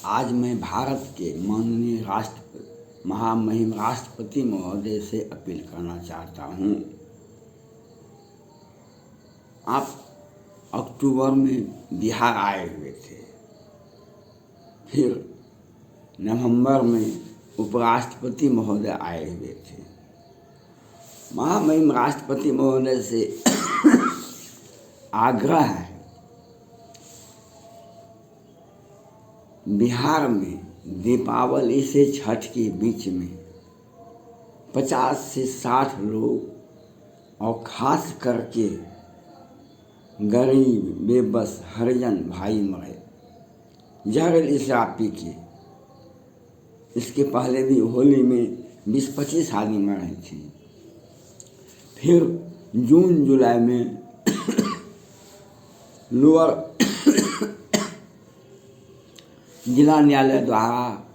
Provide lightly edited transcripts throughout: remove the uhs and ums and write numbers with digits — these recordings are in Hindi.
आज मैं भारत के माननीय महामहिम राष्ट्रपति महोदय से अपील करना चाहता हूँ। आप अक्टूबर में बिहार आए हुए थे, फिर नवंबर में उपराष्ट्रपति महोदय आए हुए थे। महामहिम राष्ट्रपति महोदय से आग्रह है, बिहार में दीपावली से छठ के बीच में 50 से 60 लोग और ख़ास करके गरीब बेबस हरिजन भाई मरे जहरीली शराब पी के। इसके पहले भी होली में 20-25 आदमी मरे थे। फिर जून जुलाई में लोअर जिला न्यायालय द्वारा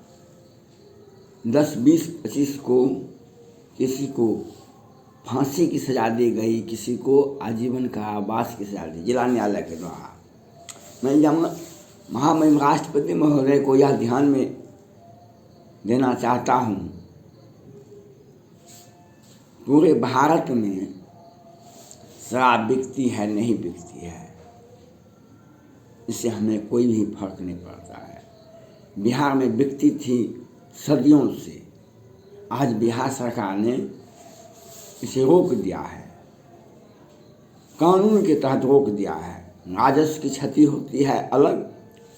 10, 20, 25 को किसी को फांसी की सज़ा दी गई, किसी को आजीवन कारावास की सज़ा दी जिला न्यायालय के द्वारा। मैं महामहिम राष्ट्रपति महोदय को यह ध्यान में देना चाहता हूँ, पूरे भारत में शराब बिकती है नहीं बिकती है, इससे हमें कोई भी फर्क नहीं पड़ता है। बिहार में बिकती थी सदियों से, आज बिहार सरकार ने इसे रोक दिया है, कानून के तहत रोक दिया है। राजस्व की क्षति होती है अलग,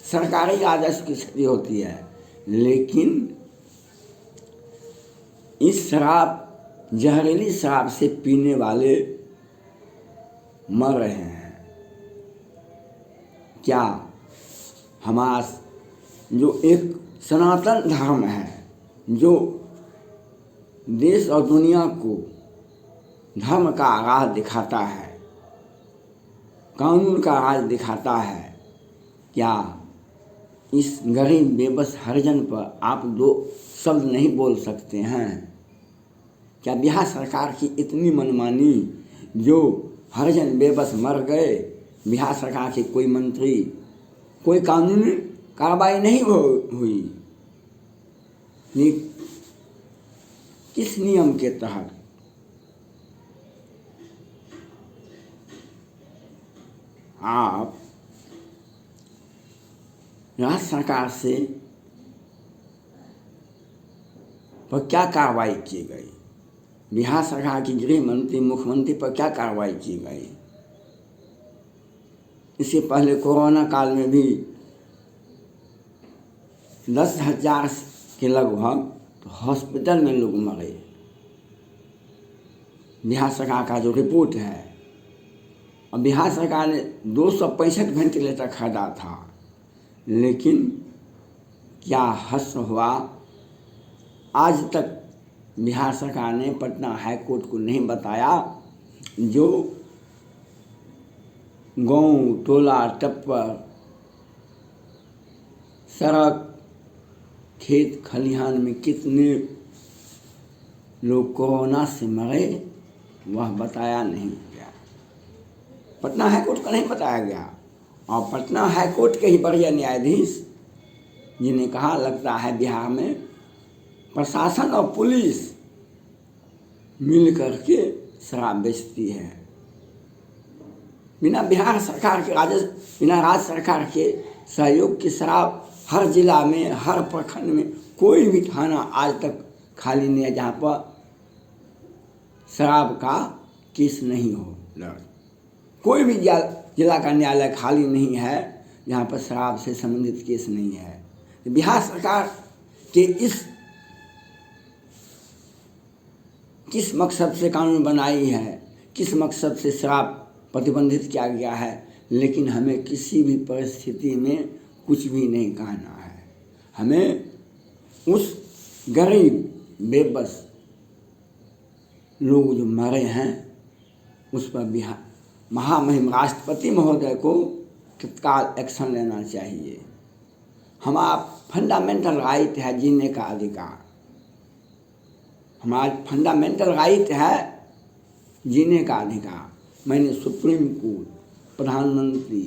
सरकारी राजस्व की क्षति होती है, लेकिन इस जहरीली शराब से पीने वाले मर रहे हैं। क्या हमारा जो एक सनातन धर्म है, जो देश और दुनिया को धर्म का राज दिखाता है, कानून का राज दिखाता है, क्या इस गरीब बेबस हरिजन पर आप 2 शब्द नहीं बोल सकते हैं? क्या बिहार सरकार की इतनी मनमानी, जो हरिजन बेबस मर गए, बिहार सरकार के कोई मंत्री, कोई कानूनी कार्रवाई नहीं हुई? ये किस नियम के तहत? आप राज्य सरकार से पर क्या कार्रवाई की गई? बिहार सरकार की गृह मंत्री, मुख्यमंत्री पर क्या कार्रवाई की गई? इससे पहले कोरोना काल में भी 10,000 के लगभग हॉस्पिटल में लोग मरे। बिहार सरकार का जो रिपोर्ट है, और बिहार सरकार ने 265 वेंटिलेटर खरीदा था, लेकिन क्या हश्र हुआ? आज तक बिहार सरकार ने पटना हाई कोर्ट को नहीं बताया, जो गांव, टोला, टप्पर, सड़क, खेत खलिहान में कितने लोग कोरोना से मरे, वह बताया नहीं गया। पटना हाई कोर्ट को नहीं बताया गया। और पटना हाई कोर्ट के ही बढ़िया न्यायाधीश जिन्हें कहा, लगता है बिहार में प्रशासन और पुलिस मिल करके शराब बेचती है। बिना राज्य सरकार के सहयोग की शराब हर जिला में, हर प्रखंड में कोई भी थाना आज तक खाली नहीं है जहाँ पर शराब का केस नहीं हो लड़। कोई भी जिला का न्यायालय खाली नहीं है जहाँ पर शराब से संबंधित केस नहीं है। बिहार सरकार के किस मकसद से कानून बनाई है, किस मकसद से शराब प्रतिबंधित किया गया है, लेकिन हमें किसी भी परिस्थिति में कुछ भी नहीं कहना है। हमें उस गरीब बेबस लोग जो मरे हैं, उस पर बिहार महामहिम राष्ट्रपति महोदय को तत्काल एक्शन लेना चाहिए। हमारा फंडामेंटल राइट है जीने का अधिकार, हमारा फंडामेंटल राइट है जीने का अधिकार। मैंने सुप्रीम कोर्ट, प्रधानमंत्री,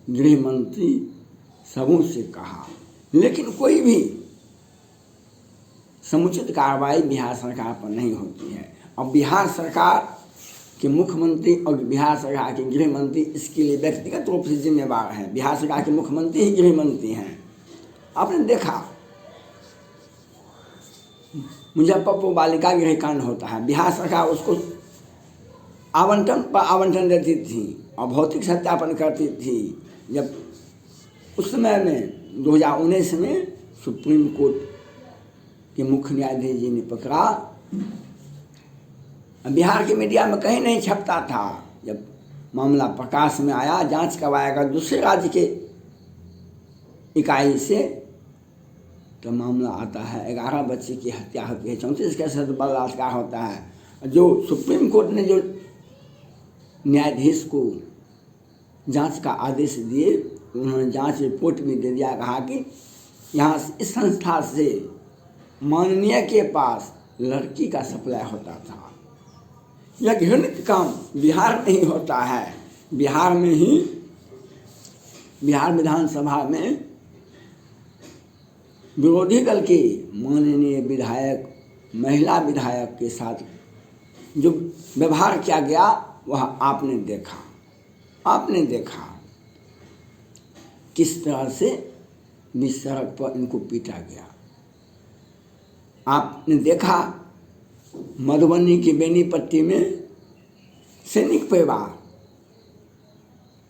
गृह मंत्री सबों से कहा, लेकिन कोई भी समुचित कार्रवाई बिहार सरकार पर नहीं होती है। और बिहार सरकार के मुख्यमंत्री और बिहार सरकार के गृह मंत्री इसके लिए व्यक्तिगत रूप से जिम्मेवार हैं। बिहार सरकार के मुख्यमंत्री ही गृह मंत्री हैं। आपने देखा मुजफ्फरपुर बालिका गृह कांड होता है, बिहार सरकार उसको आवंटन पर आवंटन देती थी और भौतिक सत्यापन करती थी। जब उस समय में 2019 में सुप्रीम कोर्ट के मुख्य न्यायाधीश जी ने पकड़ा, बिहार की मीडिया में कहीं नहीं छपता था। जब मामला प्रकाश में आया, जांच करवाया गया दूसरे राज्य के इकाई से, तो मामला आता है 11 बच्चे की हत्या होती है, 34 के साथ बलात्कार होता है। जो सुप्रीम कोर्ट ने जो न्यायाधीश को जांच का आदेश दिए, उन्होंने जांच रिपोर्ट भी दे दिया, कहा कि यहाँ इस संस्था से माननीय के पास लड़की का सप्लाई होता था। यह घृणित काम बिहार में ही होता है। बिहार में ही, बिहार विधानसभा में विरोधी दल के माननीय विधायक, महिला विधायक के साथ जो व्यवहार किया गया वह आपने देखा किस तरह से बीच सड़क पर इनको पीटा गया। आपने देखा मधुबनी की बेनीपट्टी में सैनिक परिवार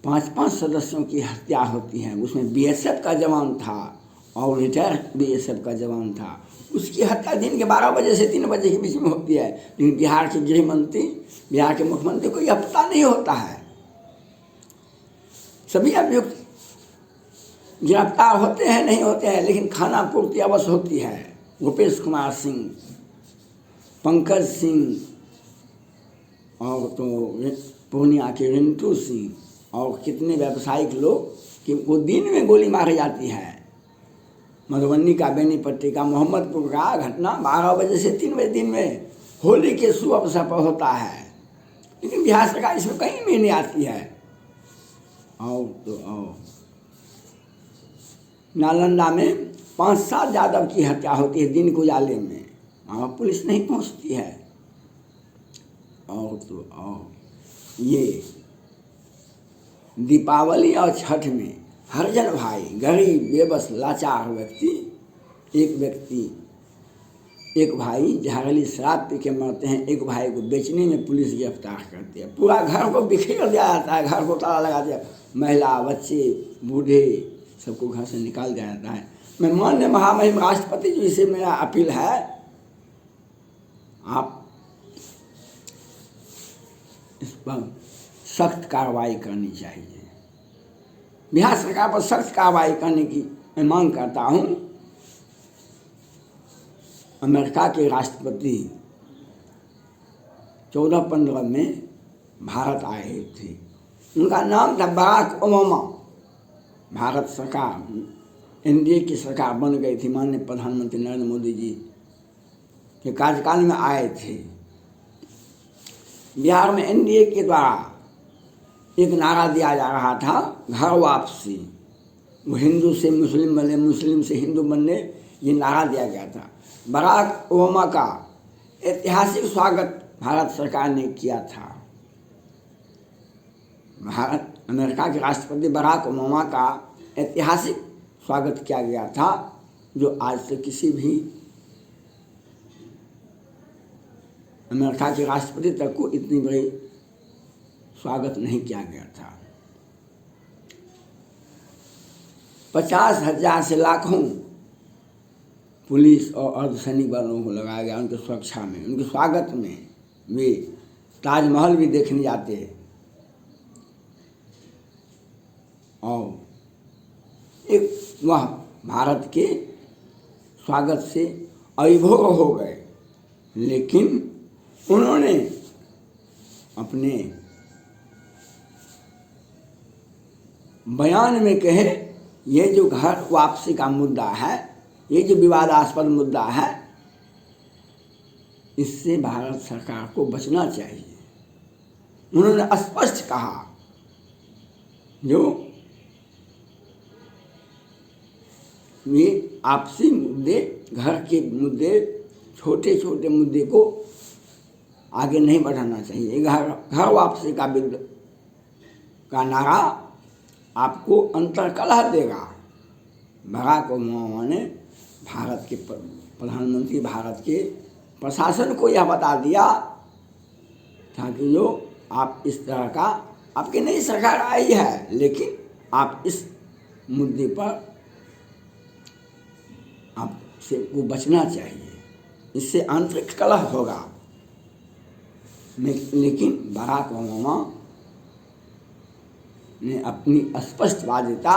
5-5 सदस्यों की हत्या होती है, उसमें बीएसएफ का जवान था और रिटायर्ड बीएसएफ का जवान था। उसकी हत्या दिन के 12 बजे से 3 बजे के बीच में होती है, लेकिन बिहार के गृह मंत्री, बिहार के मुख्यमंत्री को यह पता नहीं होता है। सभी अभियुक्त गिरफ्तार होते हैं, नहीं होते हैं, लेकिन खाना पूर्ति अवश्य होती है। भूपेश कुमार सिंह, पंकज सिंह और तो पूर्णिया के रिंटू सिंह और कितने व्यावसायिक लोग कि वो दिन में गोली मारी जाती है। मधुबनी का, बेनीपट्टी का, मोहम्मदपुर का घटना 12 बजे से 3 बजे दिन में होली के शुभ अवसर पर होता है, लेकिन बिहार सरकार इसमें कहीं भी नहीं आती है। और तो नालंदा में 5-7 यादव की हत्या होती है दिन को उजाले में, वहाँ पुलिस नहीं पहुँचती है। और तो ये दीपावली और छठ में हरिजन भाई, गरीब बेबस लाचार एक भाई जहरीली शराब पी के मरते हैं, एक भाई को बेचने में पुलिस गिरफ्तार करती है। पूरा घर को बिखेर दिया जाता है, घर को ताला लगा दिया, महिला, बच्चे, बूढ़े सबको घर से निकाल दिया जाता है। मैं माननीय महामहिम राष्ट्रपति जी से मेरा अपील है, आप इस पर सख्त कार्रवाई करनी चाहिए। बिहार सरकार पर सख्त कार्रवाई करने की मैं मांग करता हूँ। अमेरिका के राष्ट्रपति 14-15 में भारत आए थे, उनका नाम था बराक ओबामा। भारत सरकार, एनडीए की सरकार बन गई थी, माननीय प्रधानमंत्री नरेंद्र मोदी जी के कार्यकाल में आए थे। बिहार में एनडीए के द्वारा एक नारा दिया जा रहा था, घर वापसी। वो हिंदू से मुस्लिम बने, मुस्लिम से हिंदू बनने, ये नारा दिया गया था। बराक ओबामा का ऐतिहासिक स्वागत भारत सरकार ने किया था। अमेरिका के राष्ट्रपति बराक ओबामा का ऐतिहासिक स्वागत किया गया था, जो आज तक किसी भी अमेरिका के राष्ट्रपति तक को इतनी बड़ी स्वागत नहीं किया गया था। 50,000 से लाखों पुलिस और अर्धसैनिक बलों को लगाया गया उनकी सुरक्षा में, उनके स्वागत में। वे ताजमहल भी देखने जाते हैं और एक वह भारत के स्वागत से अभिभूत हो गए। लेकिन उन्होंने अपने बयान में कहे, ये जो घर वापसी का मुद्दा है, ये जो विवादास्पद मुद्दा है, इससे भारत सरकार को बचना चाहिए। उन्होंने स्पष्ट कहा, जो आपसी मुद्दे, घर के मुद्दे, छोटे छोटे मुद्दे को आगे नहीं बढ़ाना चाहिए। घर वापसी का नारा आपको अंतर्कलह देगा। बराक ओबामा ने भारत के प्रधानमंत्री, भारत के प्रशासन को यह बता दिया था कि जो आप इस तरह का, आपकी नई सरकार आई है लेकिन आप इस मुद्दे पर आपसे को बचना चाहिए, इससे आंतरिक कलह होगा। लेकिन बराक ओबामा ने अपनी स्पष्टवादिता,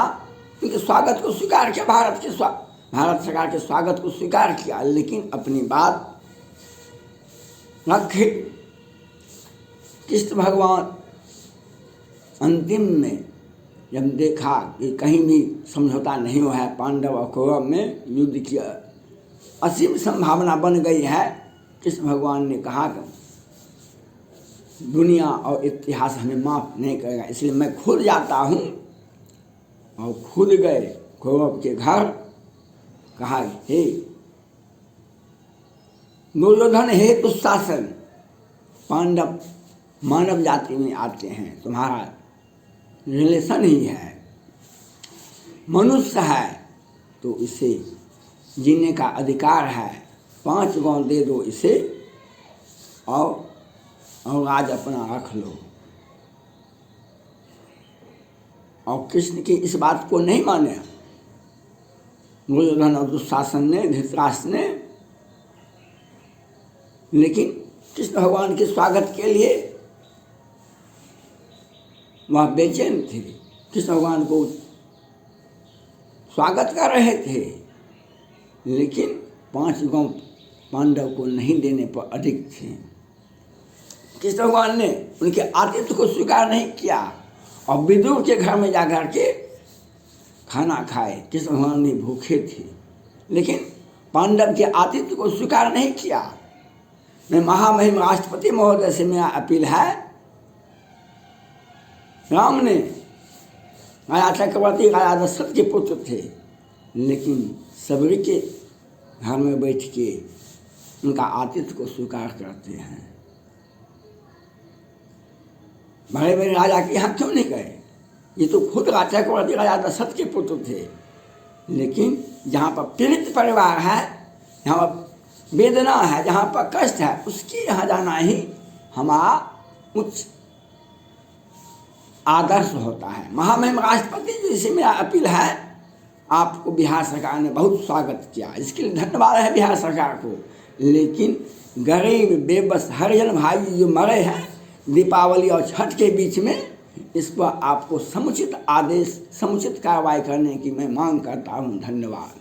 उनके स्वागत को स्वीकार किया, भारत सरकार के स्वागत को स्वीकार किया, लेकिन अपनी बात रखे। कृष्ण भगवान अंतिम में जब देखा कि कहीं भी समझौता नहीं हुआ है, पांडव और कौरव में युद्ध की असीम संभावना बन गई है, कृष्ण भगवान ने कहा कि दुनिया और इतिहास हमें माफ नहीं करेगा, इसलिए मैं खुद जाता हूँ। और खुद गए कौरव के घर, कहा हे दुर्योधन, हे दुशासन, पांडव मानव जाति में आते हैं, तुम्हारा रिलेशन ही है, मनुष्य है तो इसे जीने का अधिकार है, 5 गांव दे दो इसे और राज अपना रख लो। और कृष्ण की इस बात को नहीं माने दुर्योधन और दुशासन ने, धृतराष्ट्र ने, लेकिन कृष्ण भगवान के स्वागत के लिए वह बेचैन थे, कृष्ण भगवान को स्वागत कर रहे थे, लेकिन 5 गांव पांडव को नहीं देने पर अधिक थे। कृष्ण भगवान ने उनके आतिथ्य को स्वीकार नहीं किया और विदुर के घर में जाकर के खाना खाए। कृष्ण भगवान भी भूखे थे, लेकिन पांडव के आतिथ्य को स्वीकार नहीं किया। मैं महामहिम राष्ट्रपति महोदय से मेरा अपील है, राम ने राजा चक्रवर्ती, राजा दशरथ के पुत्र थे, लेकिन सबरी के घर में बैठ के उनका आतिथ्य को स्वीकार करते हैं। बड़े बड़े राजा के यहाँ क्यों नहीं गए? ये तो खुद राजा चक्रवर्ती राजा दशरथ के पुत्र थे, लेकिन जहाँ पर पीड़ित परिवार है, जहाँ पर वेदना है, जहाँ पर कष्ट है, उसके यहाँ जाना ही हमारा उच्च आदर्श होता है। महामहिम राष्ट्रपति जी से मेरा अपील है, आपको बिहार सरकार ने बहुत स्वागत किया, इसके लिए धन्यवाद है बिहार सरकार को, लेकिन गरीब बेबस हरिजन भाई जो मरे हैं दीपावली और छठ के बीच में, इस पर आपको समुचित आदेश, समुचित कार्रवाई करने की मैं मांग करता हूँ। धन्यवाद।